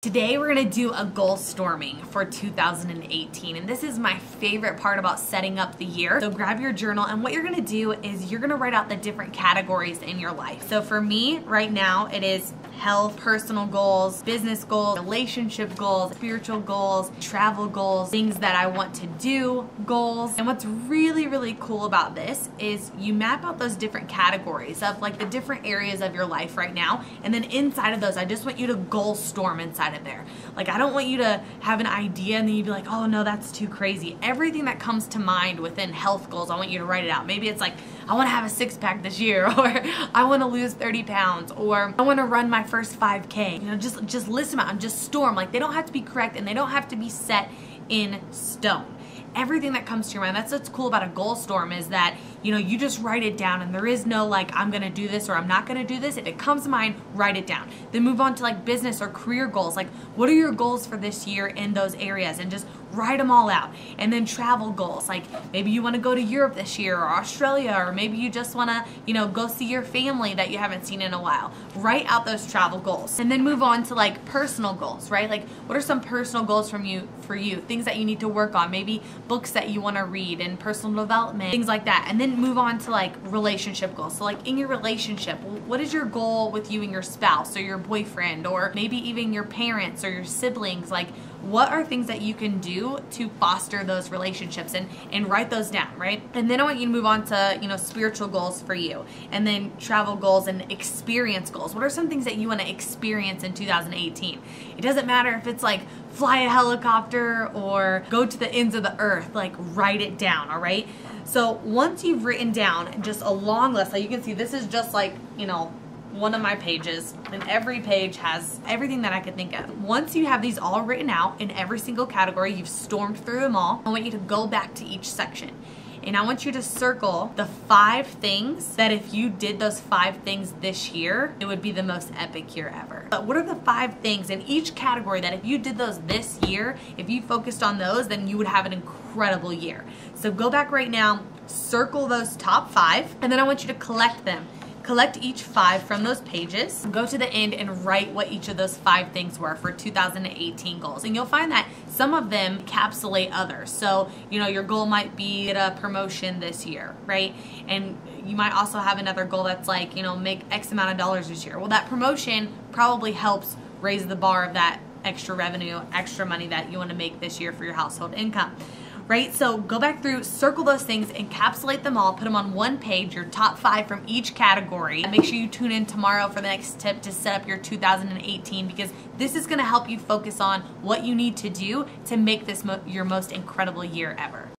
Today we're going to do a goal storming for 2018, and this is my favorite part about setting up the year. So grab your journal, and what you're going to do is you're going to write out the different categories in your life. So for me right now it is health, personal goals, business goals, relationship goals, spiritual goals, travel goals, things that I want to do goals. And what's really cool about this is you map out those different categories of like the different areas of your life right now, and then inside of those I just want you to goal storm inside of there. Like, I don't want you to have an idea and then you'd be like, oh no, that's too crazy. Everything that comes to mind within health goals, I want you to write it out. Maybe it's like, I want to have a six-pack this year, or I want to lose 30 pounds, or I want to run my first 5K. You know, just list them out and just storm. Like, they don't have to be correct and they don't have to be set in stone. Everything that comes to your mind, that's what's cool about a goal storm, is that, you know, you just write it down and there is no like, I'm gonna do this or I'm not gonna do this. If it comes to mind, write it down. Then move on to like business or career goals. Like, what are your goals for this year in those areas, and just write them all out. And then travel goals, like maybe you want to go to Europe this year or Australia, or maybe you just want to, you know, go see your family that you haven't seen in a while. Write out those travel goals, and then move on to like personal goals, right? Like, what are some personal goals for you, things that you need to work on, maybe books that you want to read and personal development, things like that. And then move on to like relationship goals. So like in your relationship, what is your goal with you and your spouse or your boyfriend, or maybe even your parents or your siblings? Like, what are things that you can do to foster those relationships, and write those down, right? And then I want you to move on to, you know, spiritual goals for you, and then travel goals and experience goals. What are some things that you want to experience in 2018? It doesn't matter if it's like fly a helicopter or go to the ends of the earth, like write it down, all right? So once you've written down just a long list, like you can see this is just like, you know, one of my pages, and every page has everything that I could think of. Once you have these all written out in every single category, you've stormed through them all, I want you to go back to each section. And I want you to circle the 5 things that if you did those 5 things this year, it would be the most epic year ever. But what are the 5 things in each category that if you did those this year, if you focused on those, then you would have an incredible year? So go back right now, circle those top 5, and then I want you to collect them. Collect each 5 from those pages, go to the end and write what each of those 5 things were for 2018 goals. And you'll find that some of them encapsulate others. So, you know, your goal might be get a promotion this year, right? And you might also have another goal that's like, you know, make X amount of dollars this year. Well, that promotion probably helps raise the bar of that extra revenue, extra money that you want to make this year for your household income. Right? So go back through, circle those things, encapsulate them all, put them on one page, your top 5 from each category. And make sure you tune in tomorrow for the next tip to set up your 2018, because this is going to help you focus on what you need to do to make this your most incredible year ever.